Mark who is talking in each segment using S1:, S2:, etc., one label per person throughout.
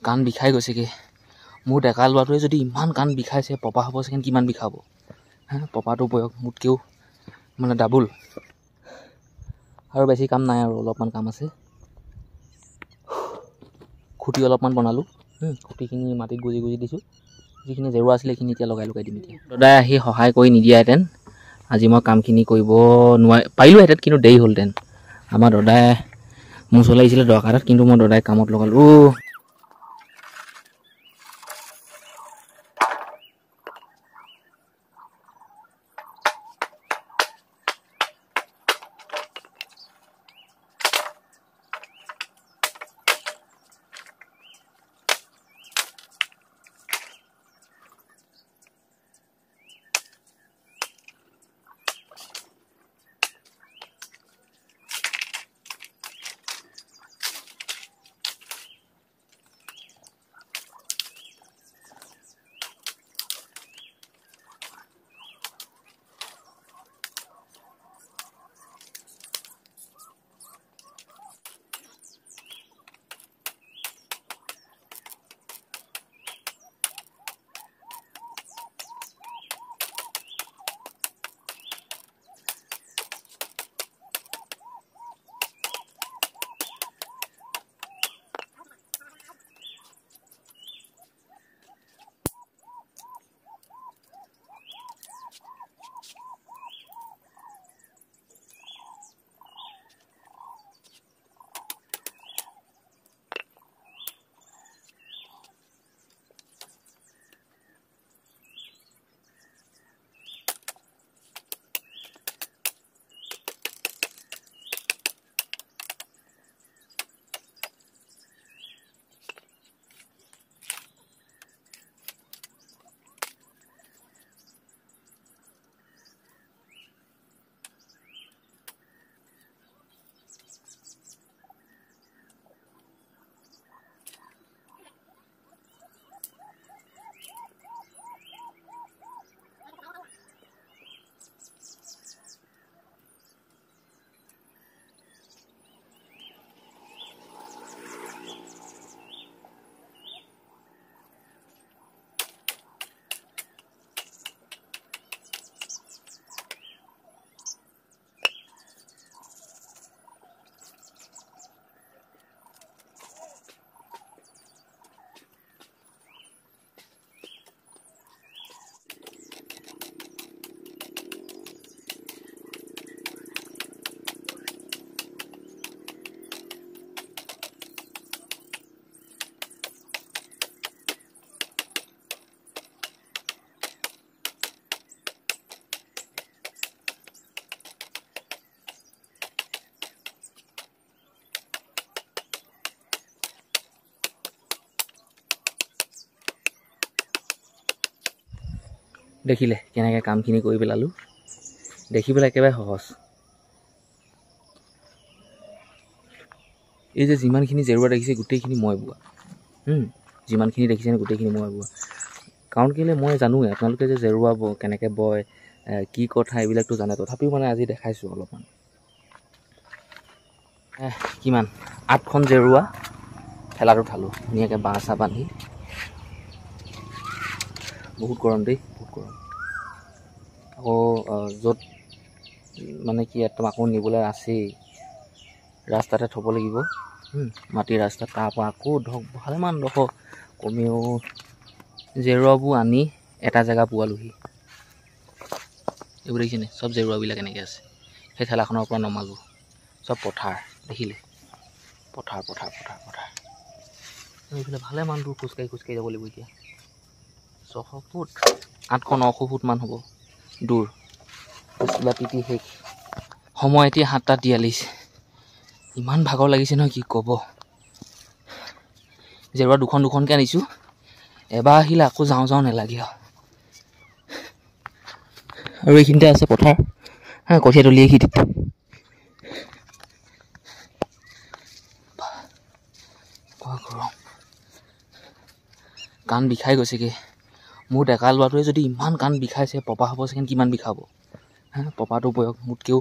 S1: কাণ বিষাই গৈছেগৈ মোৰ ডেকা ল'ৰাটোৱে যদি ইমান কাণ বিষাইছে পপা হ'ব চাগে কিমান বিষাব হা পপাটো বয়স মোতকৈও মানে ডাবুল আৰু বেছি কাম নাই আৰু অলপমান কাম আছে খুঁটি অলপমান বনালোঁ খুঁটিখিনি মাটিত গুজি গুজি দিছোঁ যিখিনি জেৰুৱা আছিলে সেইখিনি এতিয়া লগাই দিম এতিয়া দাদাই আহি সহায় কৰি নিদিয়াহেঁতেন আজি মই কামখিনি কৰিব পাৰিলোঁহেঁতেন কিন্তু দেৰি হ'লহেঁতেন আমাৰ দাদাই মোৰ ওচৰলৈ আহিছিলে দৰকাৰত কিন্তু মই দাদাই কামত লগালোঁ দেখিলে কেনেকৈ কামখিনি কৰি পেলালোঁ দেখিবলৈ একেবাৰে সহজ এই যে যিমানখিনি জেৰুৱা দেখিছে গোটেইখিনি মই বোৱা যিমানখিনি দেখিছে গোটেইখিনি মই বোৱা কাৰণ কেলৈ মই জানোৱে আপোনালোকে যে জেৰুৱাব কেনেকৈ বয় কি কথা এইবিলাকতো জানে তথাপিও মানে আজি দেখাইছোঁ অলপমান কিমান 8খন জেৰুৱা ঠেলাত উঠালোঁ ধুনীয়াকৈ বাঁহ চাহ বান্ধি বহুত গৰম দেই বহুত গৰম আকৌ য'ত মানে কি একদম আকৌ নিবলৈ আছেই ৰাস্তাতে থ'ব লাগিব মাটিৰ ৰাস্তাত তাৰপৰা আকৌ ধৰক ভালেমান ডোখৰ কমেও জেৰুৱাবোৰ আনি এটা জেগা পোৱালোহি এইবোৰ দেখিছেনে চব জেৰুৱাবিলাক এনেকৈ আছে সেই ঠেলাখনৰ পৰা নমালোঁ চব পথাৰ দেখিলে পথাৰ এইফালে ভালেমান দূৰ খোজকাঢ়ি যাব লাগিব এতিয়া 600 ফুট 800-900 ফুটমান হ'ব দূৰ চোলা পিটি শেষ সময় এতিয়া 7:43 ইমান ভাগৰ লাগিছে নহয় কি ক'ব জেৰুৱা দুখনকৈ আনিছোঁ এবাৰ আহিলে আকৌ যাওঁ নেলাগে আৰু এইখিনিতে আছে পথাৰ কঠীয়া তলি এইখিনিত কাণ বিষাই গৈছেগৈ মোৰ ডেকা ল'ৰাটোৱে যদি ইমান কাণ বিষাইছে পপা হ'ব চাগে কিমান বিষাব হা পপাটো বয়স মোতকৈও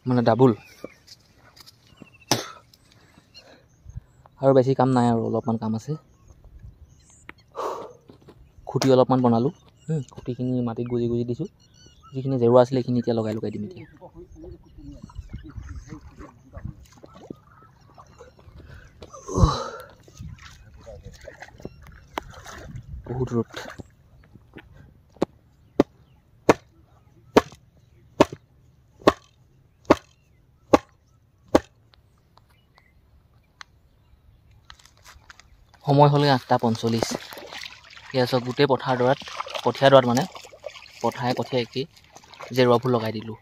S1: মানে ডাবুল আৰু বেছি কাম নাই আৰু অলপমান কাম আছে খুঁটি অলপমান বনালোঁ খুঁটিখিনি মাটিত গুজি গুজি দিছোঁ যিখিনি জেৰুৱা আছিলে সেইখিনি এতিয়া লগাই দিম এতিয়া বহুত ৰ'দ সময় হ'লে 8:45 এয়া চব গোটেই পথাৰ দৰাত কঠীয়া দৰাত মানে পথাৰে কঠীয়া একেই জেৰুৱাবোৰ লগাই দিলোঁ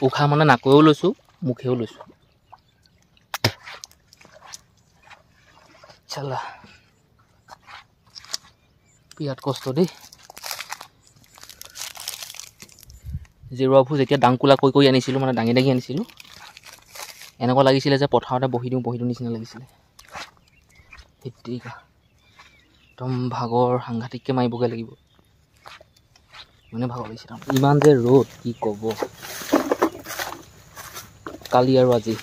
S1: উশাহ মানে নাকৈও লৈছোঁ মুখেও লৈছোঁ চালা বিৰাট কষ্ট দেই জেৰুৱাবোৰ যেতিয়া ডাংকোলা কৈ আনিছিলোঁ মানে দাঙি আনিছিলোঁ এনেকুৱা লাগিছিলে যে পথাৰতে বহি দিওঁ নিচিনা লাগিছিলে একদম ভাগৰ সাংঘাতিককৈ মাৰিবগৈ লাগিব মানে ভাগৰ লাগিছে ইমান যে ৰ'দ কি ক'ব কালি আৰু আজি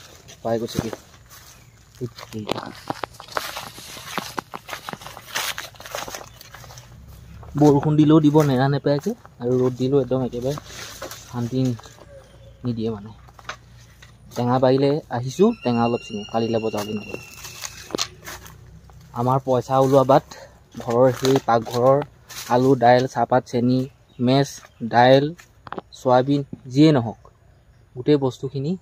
S1: পাই গৈছেগৈ বৰষুণ দিলেও দিব নেৰা নেপেৰাকৈ আৰু ৰ'দ দিলেও একদম একেবাৰে শান্তি নিদিয়ে মানে টেঙা পাৰিলে আহিছোঁ টেঙা অলপ চিঙো কালিলৈ বজাৰলৈ নগ'লে আমাৰ পইচা ওলোৱা বাদ ঘৰৰ সেই পাকঘৰৰ আলু দাইল চাহপাত চেনি মেচ দাইল চয়াবিন যিয়ে নহওক গোটেই বস্তুখিনি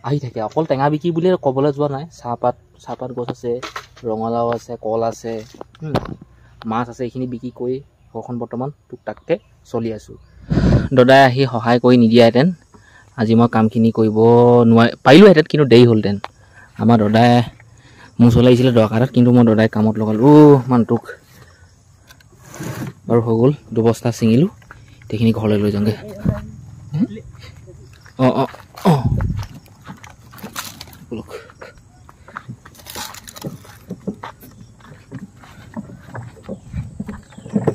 S1: আহি থাকে অকল টেঙা বিক্ৰী বুলিয়ে ক'বলৈ যোৱা নাই চাহপাত গছ আছে ৰঙালাও আছে কল আছে মাছ আছে এইখিনি বিক্ৰী কৰি ঘৰখন বৰ্তমান টুক টাককৈ চলি আছোঁ দাদাই আহি সহায় কৰি নিদিয়াহেঁতেন আজি মই কামখিনি কৰিব পাৰিলোহেঁতেন কিন্তু দেৰি হ'লহেঁতেন আমাৰ দাদাই মোৰ চলাইছিলে দৰকাৰত কিন্তু মই দাদাই কামত লগালোঁ মানুহটোক বাৰু হৈ গ'ল দুবস্তা ছিঙিলোঁ সেইখিনি ঘৰলৈ লৈ যাওঁগৈ অঁ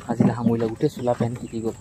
S1: আজিলৈ সামৰিলে গোটেই চোলা পেণ্ট তিতি গ'ল